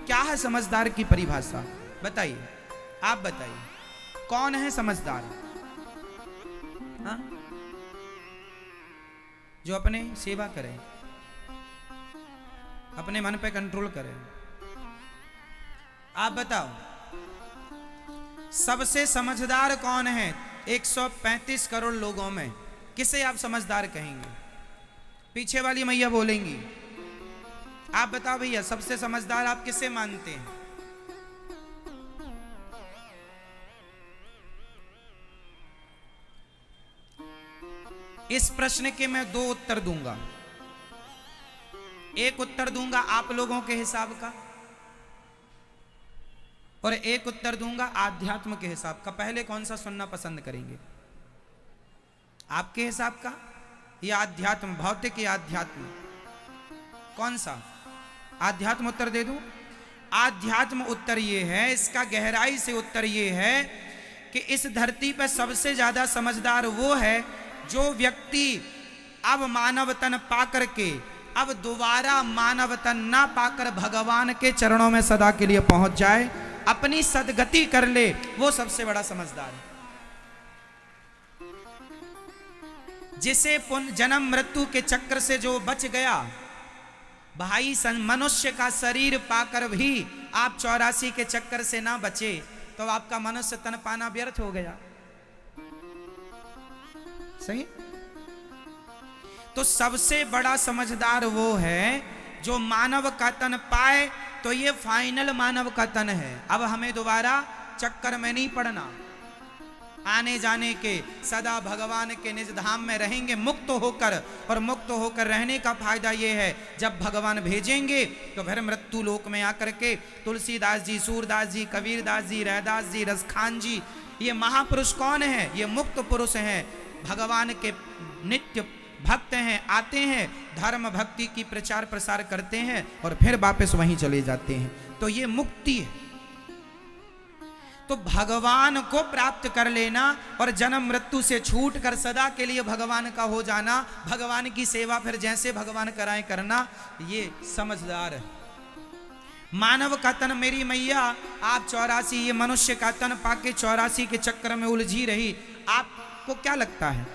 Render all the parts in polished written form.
क्या है समझदार की परिभाषा? बताइए, आप बताइए, कौन है समझदार? हाँ? जो अपने सेवा करे, अपने मन पे कंट्रोल करे। आप बताओ, सबसे समझदार कौन है 135 करोड़ लोगों में? किसे आप समझदार कहेंगे? पीछे वाली मैया बोलेंगी। आप बताओ भैया, सबसे समझदार आप किसे मानते हैं? इस प्रश्न के मैं दो उत्तर दूंगा। एक उत्तर दूंगा आप लोगों के हिसाब का, और एक उत्तर दूंगा आध्यात्म के हिसाब का। पहले कौन सा सुनना पसंद करेंगे? आपके हिसाब का या आध्यात्म, भौतिक या आध्यात्म? कौन सा? आध्यात्म उत्तर दे दूं? आध्यात्म उत्तर ये है, इसका गहराई से उत्तर ये है कि इस धरती पर सबसे ज्यादा समझदार वो है जो व्यक्ति अब मानव तन पाकर के, अब दोबारा मानव तन ना पाकर भगवान के चरणों में सदा के लिए पहुंच जाए, अपनी सदगति कर ले, वो सबसे बड़ा समझदार है। जिसे जन्म मृत्यु के चक्र से जो बच गया, भाई मनुष्य का शरीर पाकर भी आप 84 के चक्कर से ना बचे, तो आपका मनुष्य तन पाना व्यर्थ हो गया। सही? तो सबसे बड़ा समझदार वो है जो मानव का तन पाए, तो ये फाइनल मानव का तन है। अब हमें दोबारा चक्कर में नहीं पड़ना, आने जाने के, सदा भगवान के निज धाम में रहेंगे मुक्त होकर। और मुक्त होकर रहने का फायदा ये है, जब भगवान भेजेंगे तो फिर मृत्यु लोक में आकर के तुलसीदास जी, सूरदास जी, कबीरदास जी, रैदास जी, रसखान जी, ये महापुरुष कौन है? ये मुक्त पुरुष हैं, भगवान के नित्य भक्त हैं, आते हैं, धर्म भक्ति की प्रचार प्रसार करते हैं और फिर वापस वहीं चले जाते हैं। तो ये मुक्ति है। तो भगवान को प्राप्त कर लेना और जन्म मृत्यु से छूट कर सदा के लिए भगवान का हो जाना, भगवान की सेवा फिर जैसे भगवान कराए करना, ये समझदार है। मानव का तन, मेरी मैया आप 84, ये मनुष्य का तन पाके 84 के चक्कर में उलझी रही। आपको क्या लगता है,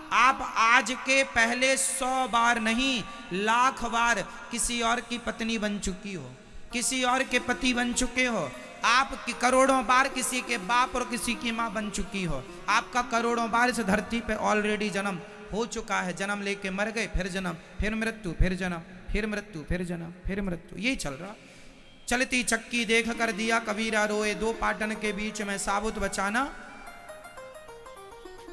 आप आज के पहले 100 बार नहीं, लाख बार किसी और की पत्नी बन चुकी हो, किसी और के पति बन चुके हो। आप करोड़ों बार किसी के बाप और किसी की माँ बन चुकी हो। आपका करोड़ों बार इस धरती पे ऑलरेडी जन्म हो चुका है। जन्म लेके मर गए, फिर जन्म, फिर मृत्यु, फिर जन्म, फिर मृत्यु, फिर जन्म, फिर मृत्यु, यही चल रहा। चलती चक्की देख कर दिया कबीरा रोए, दो पाटन के बीच में साबुत बचाना।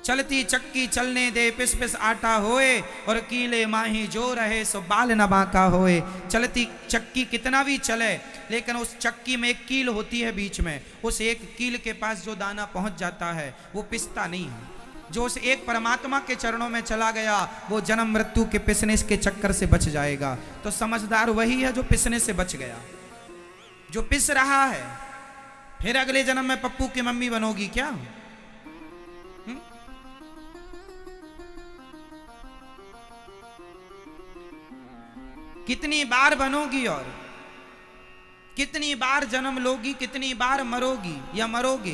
चलती चक्की चलने दे, पिस पिस आटा होए, और कीले माही जो रहे सो बाल न बांका होए। चलती चक्की कितना भी चले, लेकिन उस चक्की में एक कील होती है बीच में, उस एक कील के पास जो दाना पहुंच जाता है वो पिसता नहीं है। जो उस एक परमात्मा के चरणों में चला गया, वो जन्म मृत्यु के पिसने के चक्कर से बच जाएगा। तो समझदार वही है जो पिसने से बच गया, जो पिस रहा है। फिर अगले जन्म में पप्पू की मम्मी बनोगी क्या? कितनी बार बनोगी और कितनी बार जन्म लोगी, कितनी बार मरोगी या मरोगे?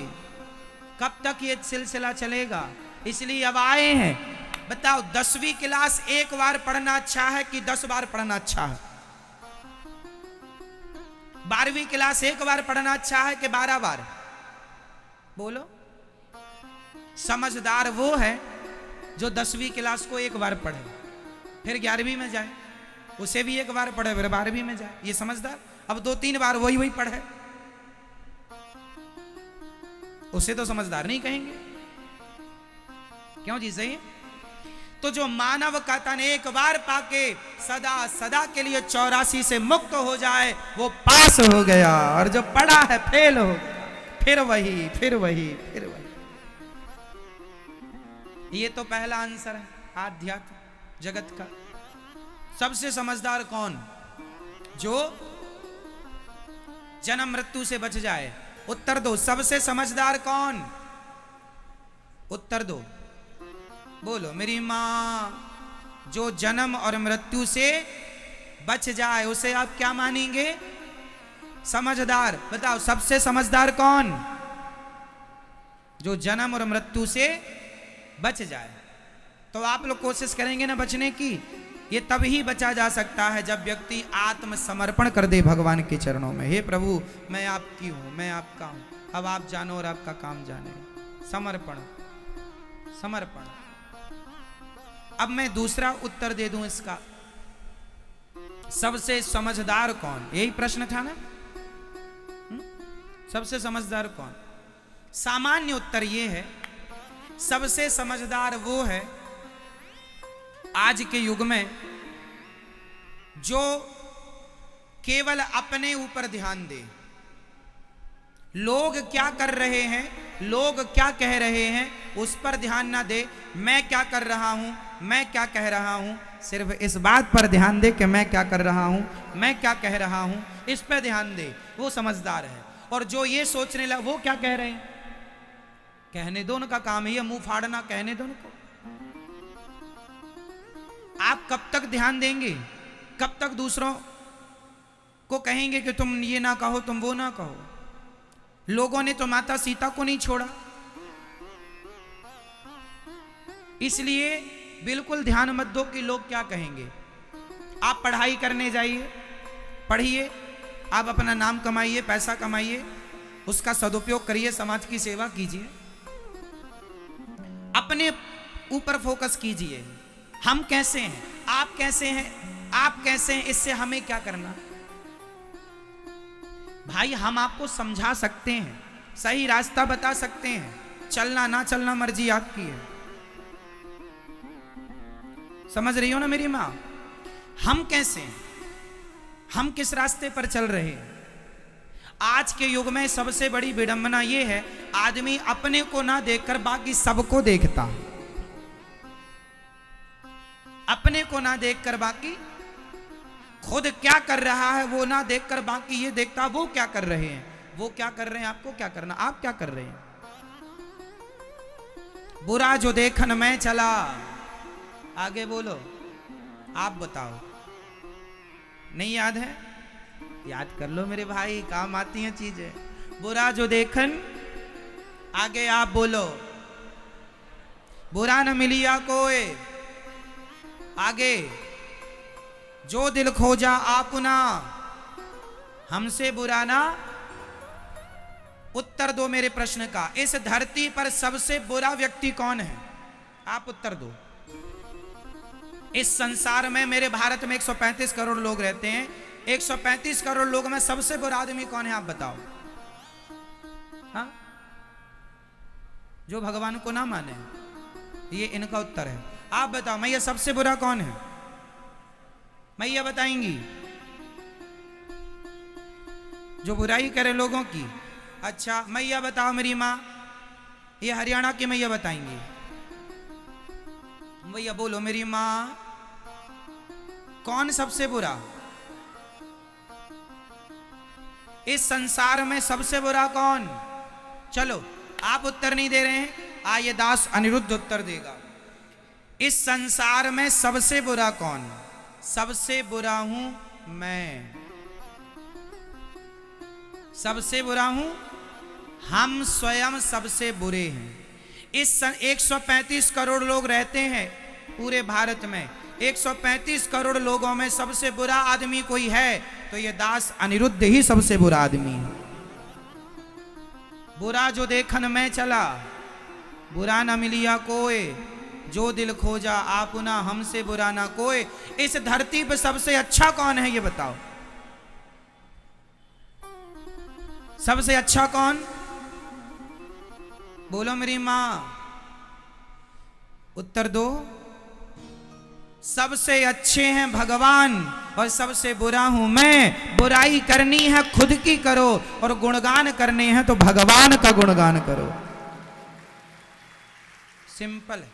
कब तक ये सिलसिला चलेगा? इसलिए अब आए हैं। बताओ, 10वीं क्लास एक बार पढ़ना अच्छा है कि 10 बार पढ़ना अच्छा है? 12वीं क्लास एक बार पढ़ना अच्छा है कि 12 बार? बोलो। समझदार वो है जो 10वीं क्लास को एक बार पढ़े, फिर 11वीं में जाए, उसे भी एक बार पढ़े, फिर 12वीं में जाए। ये समझदार। अब 2-3 बार वही पढ़े, उसे तो समझदार नहीं कहेंगे। क्यों जी? सही। तो जो मानव का तन एक बार पाके सदा सदा के लिए 84 से मुक्त हो जाए, वो पास हो गया, और जो पढ़ा है फेल हो गया। फिर वही, फिर वही, फिर वही। ये तो पहला आंसर है आध्यात्म जगत का। सबसे समझदार कौन? जो जन्म मृत्यु से बच जाए। उत्तर दो, सबसे समझदार कौन? उत्तर दो, बोलो। मेरी मां जो जन्म और मृत्यु से बच जाए, उसे आप क्या मानेंगे? समझदार, बताओ सबसे समझदार कौन? जो जन्म और मृत्यु से बच जाए। तो आप लोग कोशिश करेंगे ना बचने की। ये तभी बचा जा सकता है जब व्यक्ति आत्मसमर्पण कर दे भगवान के चरणों में। हे प्रभु मैं आपकी हूं, मैं आपका हूं, अब आप जानो और आपका काम जाने। समर्पण, समर्पण। अब मैं दूसरा उत्तर दे दूं इसका, सबसे समझदार कौन? यही प्रश्न था ना। सबसे समझदार कौन? सामान्य उत्तर यह है, सबसे समझदार वो है आज के युग में जो केवल अपने ऊपर ध्यान दे। लोग क्या कर रहे हैं, लोग क्या कह रहे हैं, उस पर ध्यान ना दे। मैं क्या कर रहा हूं, मैं क्या कह रहा हूं, सिर्फ इस बात पर ध्यान दे कि मैं क्या कर रहा हूं, मैं क्या कह रहा हूं, इस पर ध्यान दे। वो समझदार है। और जो ये सोचने लगा वो क्या कह रहे हैं, कहने दो, उनका काम है ये मुंह फाड़ना, कहने दो उनको। आप कब तक ध्यान देंगे, कब तक दूसरों को कहेंगे कि तुम ये ना कहो, तुम वो ना कहो। लोगों ने तो माता सीता को नहीं छोड़ा। इसलिए बिल्कुल ध्यान मत दो कि लोग क्या कहेंगे। आप पढ़ाई करने जाइए, पढ़िए, आप अपना नाम कमाइए, पैसा कमाइए, उसका सदुपयोग करिए, समाज की सेवा कीजिए, अपने ऊपर फोकस कीजिए। हम कैसे हैं, आप कैसे हैं, आप कैसे हैं, इससे हमें क्या करना। भाई हम आपको समझा सकते हैं, सही रास्ता बता सकते हैं, चलना ना चलना मर्जी आपकी है। समझ रही हो ना मेरी मां? हम कैसे हैं, हम किस रास्ते पर चल रहे हैं। आज के युग में सबसे बड़ी विडंबना यह है, आदमी अपने को ना देखकर बाकी सबको देखता है। अपने को ना देखकर बाकी, खुद क्या कर रहा है वो ना देखकर बाकी ये देखता वो क्या कर रहे हैं, वो क्या कर रहे हैं, आपको क्या करना, आप क्या कर रहे हैं। बुरा जो देखन में चला, आगे बोलो, आप बताओ। नहीं याद है? याद कर लो मेरे भाई, काम आती हैं चीजें। बुरा जो देखन, आगे आप बोलो। बुरा न मिलिया कोई, आगे। जो दिल खोजा आपना, हमसे बुरा ना। उत्तर दो मेरे प्रश्न का, इस धरती पर सबसे बुरा व्यक्ति कौन है? आप उत्तर दो। इस संसार में, मेरे भारत में 135 करोड़ लोग रहते हैं, 135 करोड़ लोगों में सबसे बुरा आदमी कौन है, आप बताओ। हाँ? जो भगवान को ना माने, ये इनका उत्तर है। आप बताओ मैया सबसे बुरा कौन है? मैया बताएंगी। जो बुराई करे लोगों की। अच्छा मैया बताओ मेरी माँ, ये हरियाणा की मैया बताएंगी। भैया बोलो मेरी माँ, कौन सबसे बुरा? इस संसार में सबसे बुरा कौन? चलो आप उत्तर नहीं दे रहे हैं, आइए दास अनिरुद्ध उत्तर देगा। इस संसार में सबसे बुरा कौन? सबसे बुरा हूं मैं। सबसे बुरा हूं, हम स्वयं सबसे बुरे हैं। इस 135 करोड़ लोग रहते हैं पूरे भारत में, 135 करोड़ लोगों में सबसे बुरा आदमी कोई है तो ये दास अनिरुद्ध ही सबसे बुरा आदमी है। बुरा जो देखन में चला, बुरा न मिलिया कोई, जो दिल खोजा आपना, हमसे बुरा ना कोई। इस धरती पर सबसे अच्छा कौन है ये बताओ। सबसे अच्छा कौन? बोलो मेरी मां, उत्तर दो। सबसे अच्छे हैं भगवान और सबसे बुरा हूं मैं। बुराई करनी है खुद की करो और गुणगान करने हैं तो भगवान का गुणगान करो। सिंपल है,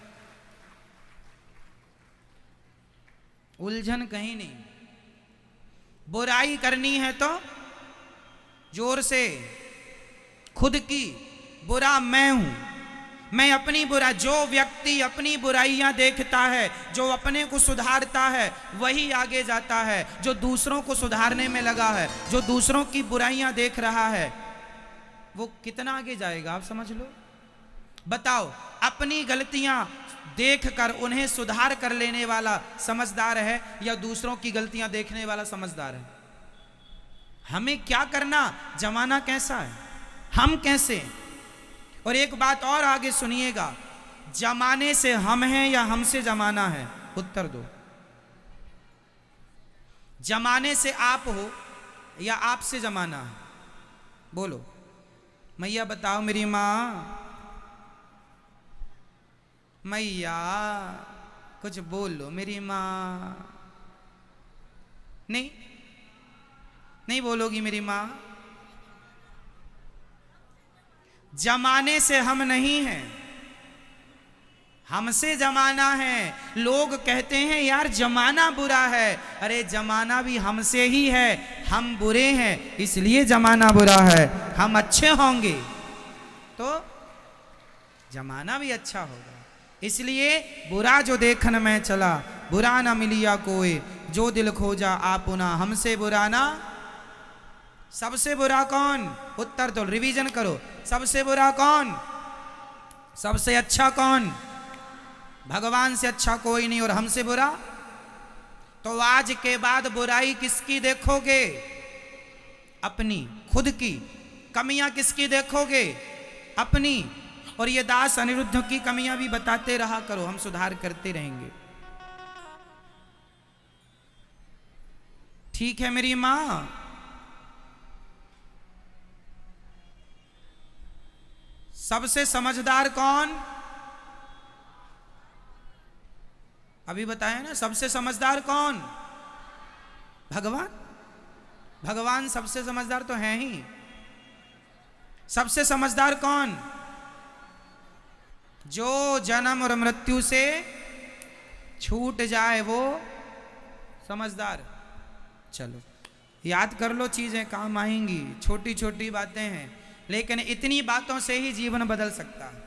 उलझन कहीं नहीं। बुराई करनी है तो जोर से खुद की, बुरा मैं हूं। मैं अपनी जो व्यक्ति अपनी बुराइयां देखता है, जो अपने को सुधारता है, वही आगे जाता है। जो दूसरों को सुधारने में लगा है, जो दूसरों की बुराइयां देख रहा है, वो कितना आगे जाएगा आप समझ लो। बताओ, अपनी गलतियां देखकर उन्हें सुधार कर लेने वाला समझदार है या दूसरों की गलतियां देखने वाला समझदार है? हमें क्या करना, जमाना कैसा है, हम कैसे। और एक बात और आगे सुनिएगा, जमाने से हम हैं या हमसे जमाना है? उत्तर दो। जमाने से आप हो या आपसे जमाना है? बोलो मैया, बताओ मेरी माँ, मैया कुछ बोल लो मेरी माँ। नहीं बोलोगी मेरी माँ? जमाने से हम नहीं हैं, हमसे जमाना है। लोग कहते हैं यार जमाना बुरा है, अरे जमाना भी हमसे ही है। हम बुरे हैं इसलिए जमाना बुरा है, हम अच्छे होंगे तो जमाना भी अच्छा होगा। इसलिए बुरा जो देखन में चला, बुरा ना मिलिया कोई, जो दिल खोजा आपुना, हमसे बुरा ना। सबसे बुरा कौन? उत्तर दो, रिवीजन करो। सबसे बुरा कौन? सबसे अच्छा कौन? भगवान से अच्छा कोई नहीं। और हमसे बुरा? तो आज के बाद बुराई किसकी देखोगे? अपनी, खुद की। कमियां किसकी देखोगे? अपनी। और ये दास अनिरुद्ध की कमियां भी बताते रहा करो, हम सुधार करते रहेंगे। ठीक है मेरी मां? सबसे समझदार कौन? अभी बताया ना, सबसे समझदार कौन? भगवान। भगवान सबसे समझदार तो हैं ही। सबसे समझदार कौन? जो जन्म और मृत्यु से छूट जाए वो समझदार। चलो याद कर लो, चीजें काम आएंगी, छोटी छोटी बातें हैं, लेकिन इतनी बातों से ही जीवन बदल सकता है।